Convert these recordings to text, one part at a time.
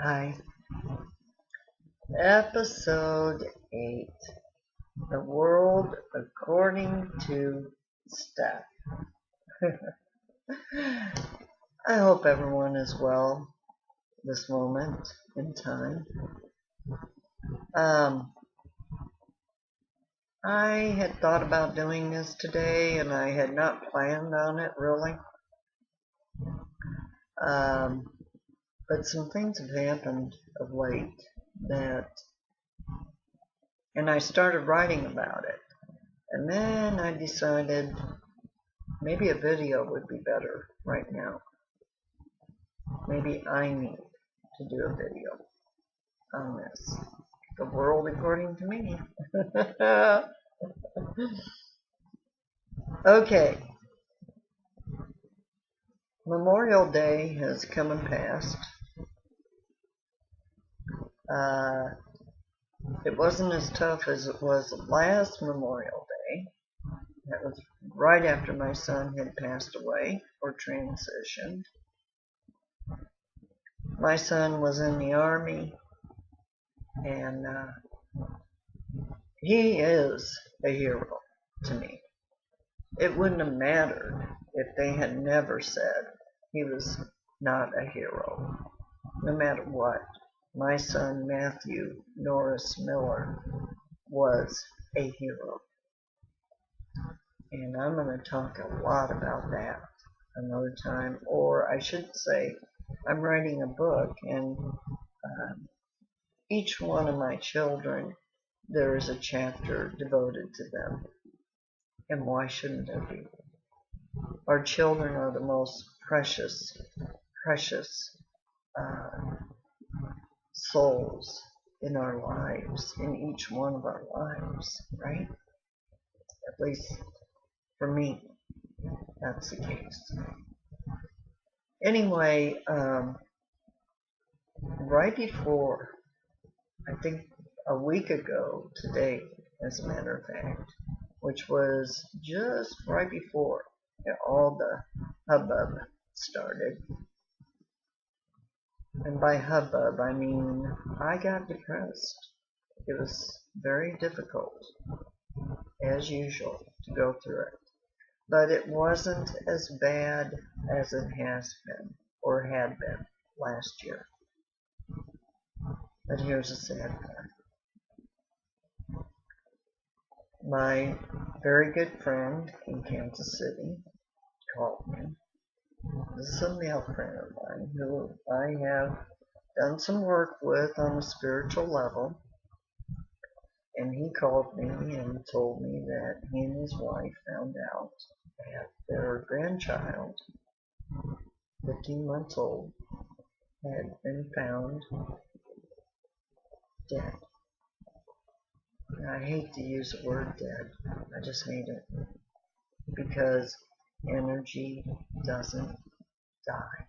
Hi. Episode 8. The World According to Steph. I hope everyone is well this moment in time. I had thought about doing this today and I had not planned on it really. But some things have happened of late and I started writing about it. And then I decided maybe a video would be better right now. Maybe I need to do a video on this. The world according to me. Okay. Memorial Day has come and passed. It wasn't as tough as it was last Memorial Day. That was right after my son had passed away or transitioned. My son was in the Army, and he is a hero to me. It wouldn't have mattered if they had never said he was not a hero, no matter what. My son Matthew Norris Miller was a hero. And I'm going to talk a lot about that another time, or I should say, I'm writing a book, and each one of my children, there is a chapter devoted to them. And why shouldn't there be? Our children are the most precious souls in our lives, in each one of our lives, right? At least for me, that's the case. Anyway, right before, I think a week ago today, as a matter of fact, which was just right before all the hubbub started. And by hubbub, I mean I got depressed. It was very difficult, as usual, to go through it. But it wasn't as bad as it has been, or had been, last year. But here's the sad part. My very good friend in Kansas City called me. This is a male friend of mine who I have done some work with on a spiritual level. And he called me and told me that he and his wife found out that their grandchild, 15 months old, had been found dead. I hate to use the word dead. I just hate it. Because energy doesn't die.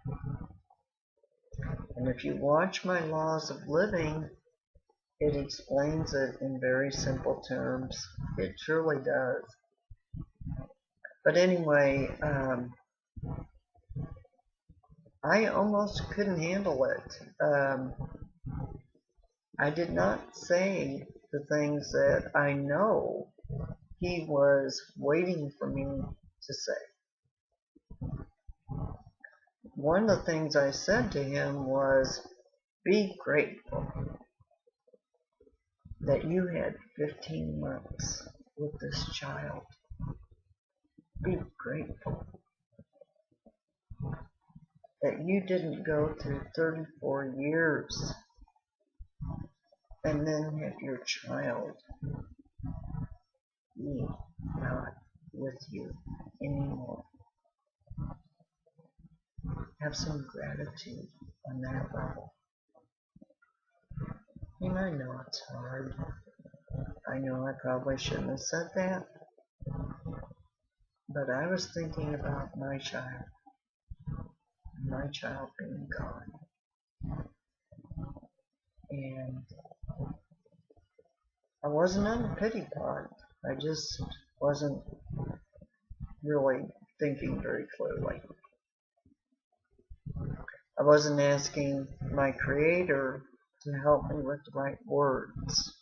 And if you watch my laws of living, it explains it in very simple terms. It truly does. But anyway, I almost couldn't handle it. I did not say the things that I know he was waiting for me to say. One of the things I said to him was, be grateful that you had 15 months with this child. Be grateful that you didn't go through 34 years and then have your child be not with you anymore. Have some gratitude on that level. And I know it's hard. I know I probably shouldn't have said that. But I was thinking about my child being gone. And I wasn't on the pity pot. I just wasn't really thinking very clearly. I wasn't asking my Creator to help me with the right words.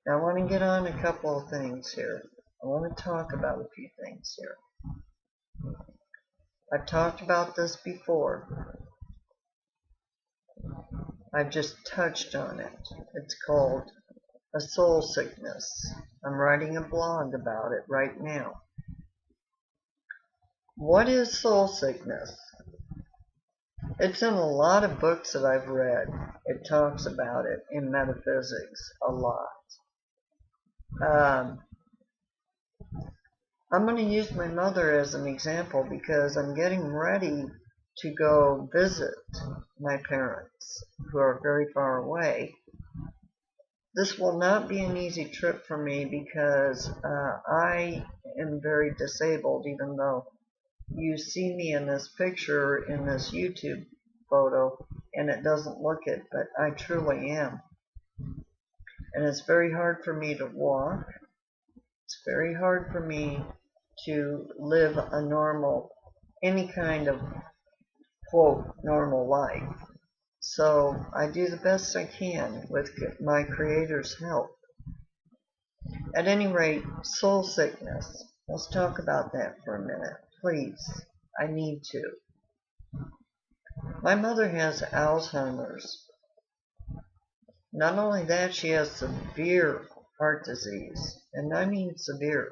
Now I want to get on a couple of things here. I want to talk about a few things here. I've talked about this before. I've just touched on it. It's called a soul sickness. I'm writing a blog about it right now. What is soul sickness? It's in a lot of books that I've read. It talks about it in metaphysics a lot. I'm going to use my mother as an example because I'm getting ready to go visit my parents who are very far away. This will not be an easy trip for me because I am very disabled, even though you see me in this picture in this YouTube photo and it doesn't look it, but I truly am. And it's very hard for me to walk. It's very hard for me to live a normal, any kind of, quote, normal life. So I do the best I can with my Creator's help. At any rate, soul sickness. Let's talk about that for a minute, please. I need to. My mother has Alzheimer's. Not only that, she has severe heart disease, and I mean severe,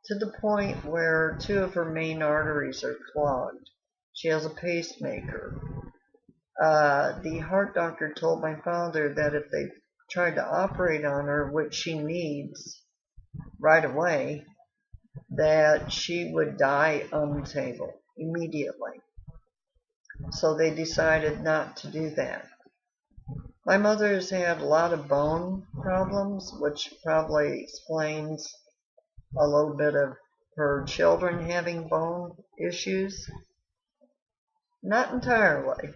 to the point where 2 of her main arteries are clogged. She has a pacemaker. The heart doctor told my father that if they tried to operate on her, which she needs right away, that she would die on the table immediately. So they decided not to do that. My mother has had a lot of bone problems, which probably explains a little bit of her children having bone issues. Not entirely,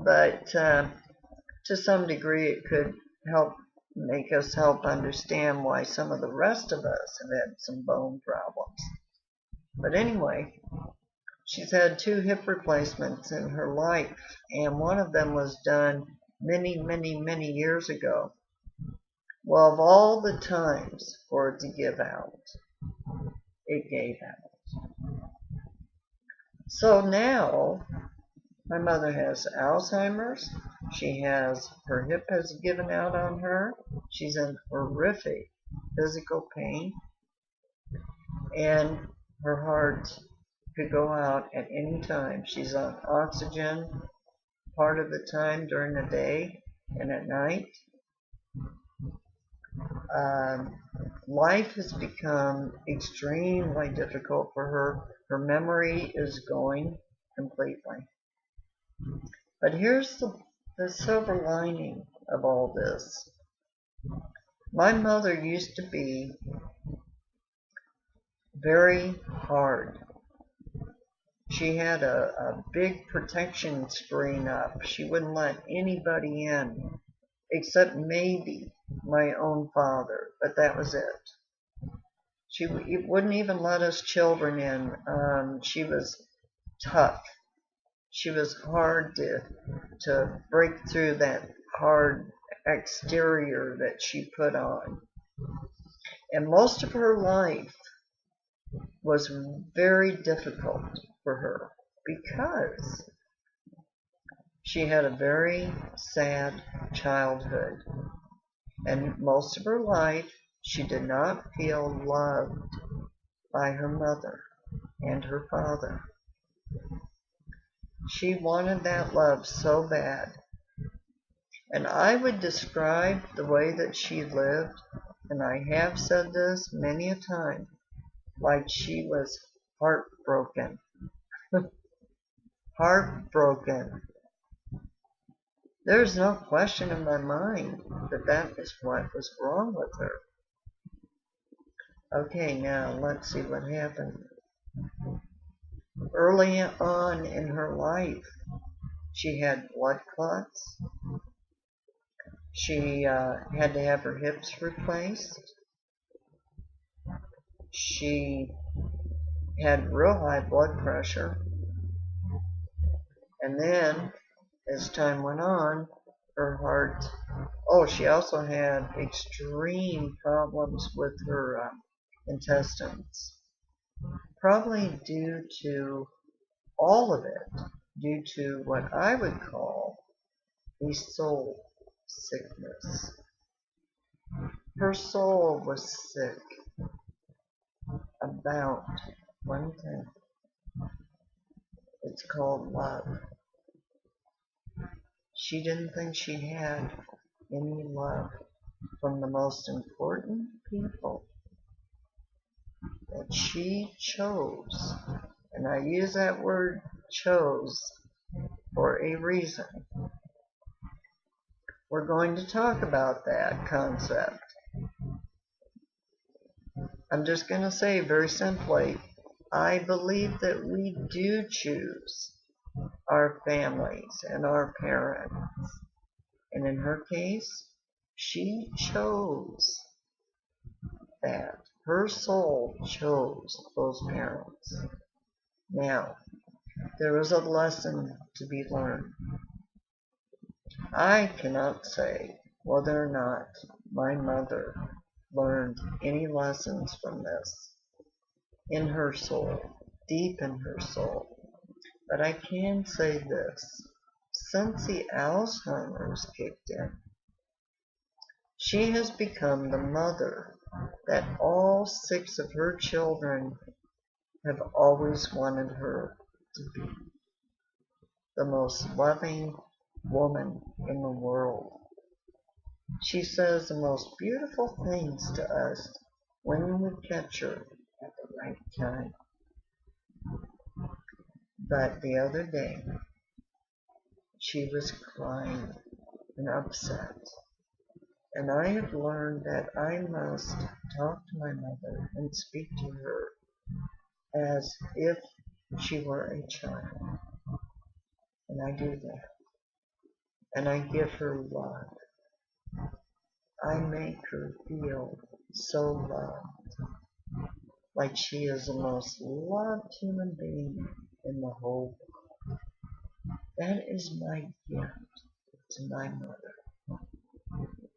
but to some degree it could help make us help understand why some of the rest of us have had some bone problems. But anyway, she's had 2 hip replacements in her life, and one of them was done many, many, many years ago. Well, of all the times for it to give out, it gave out. So now, my mother has Alzheimer's. She has, her hip has given out on her. She's in horrific physical pain. And her heart could go out at any time. She's on oxygen part of the time during the day and at night. Life has become extremely difficult for her. Her memory is going completely. But here's the silver lining of all this. My mother used to be very hard. She had a big protection screen up. She wouldn't let anybody in, except maybe my own father, but that was it. She wouldn't even let us children in. She was tough. She was hard to break through that hard exterior that she put on. And most of her life was very difficult for her because she had a very sad childhood. And most of her life, she did not feel loved by her mother and her father. She wanted that love so bad. And I would describe the way that she lived, and I have said this many a time, like she was heartbroken. Heartbroken. There's no question in my mind that that is what was wrong with her. Okay, now let's see what happened. Early on in her life, she had blood clots. She had to have her hips replaced. She had real high blood pressure. And then as time went on, her heart, she also had extreme problems with her intestines. Probably due to all of it, due to what I would call a soul sickness. Her soul was sick about one thing. It's called love. She didn't think she had any love from the most important people that she chose. And I use that word chose for a reason. We're going to talk about that concept. I'm just going to say very simply, I believe that we do choose our families and our parents. And in her case, she chose that. Her soul chose those parents. Now, there is a lesson to be learned. I cannot say whether or not my mother learned any lessons from this in her soul, deep in her soul. But I can say this. Since the Alzheimer's kicked in, she has become the mother that all 6 of her children have always wanted her to be. The most loving woman in the world. She says the most beautiful things to us when we catch her at the right time. But the other day, she was crying and upset. And I have learned that I must talk to my mother and speak to her as if she were a child. And I do that. And I give her love. I make her feel so loved. Like she is the most loved human being in the whole world. That is my gift to my mother.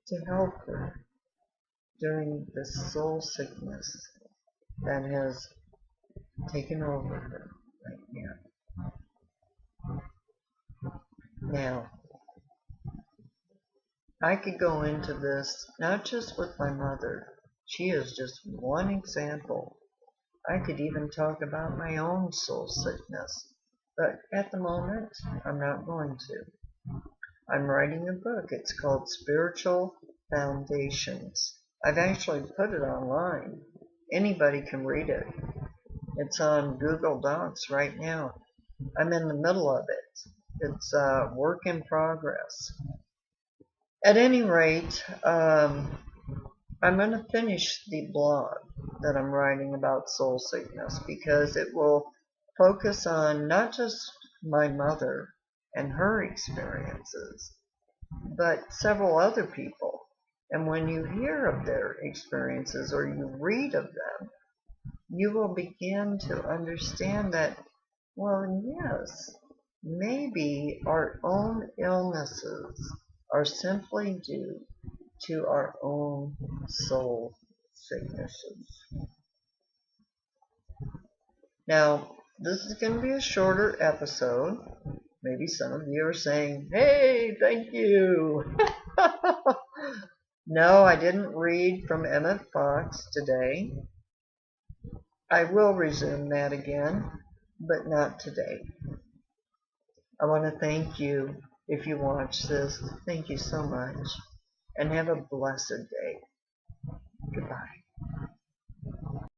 To help her during the soul sickness that has taken over her right now. Now, I could go into this not just with my mother. She is just one example. I could even talk about my own soul sickness, but at the moment, I'm not going to. I'm writing a book. It's called Spiritual Foundations. I've actually put it online. Anybody can read it. It's on Google Docs right now. I'm in the middle of it. It's a work in progress. At any rate, I'm going to finish the blog that I'm writing about soul sickness because it will focus on not just my mother and her experiences, but several other people. And when you hear of their experiences or you read of them, you will begin to understand that, well, yes, maybe our own illnesses are simply due to our own soul sicknesses. Now, this is going to be a shorter episode. Maybe some of you are saying, hey, thank you. No, I didn't read from Emmett Fox today. I will resume that again, but not today. I want to thank you if you watch this. Thank you so much, and have a blessed day. Goodbye.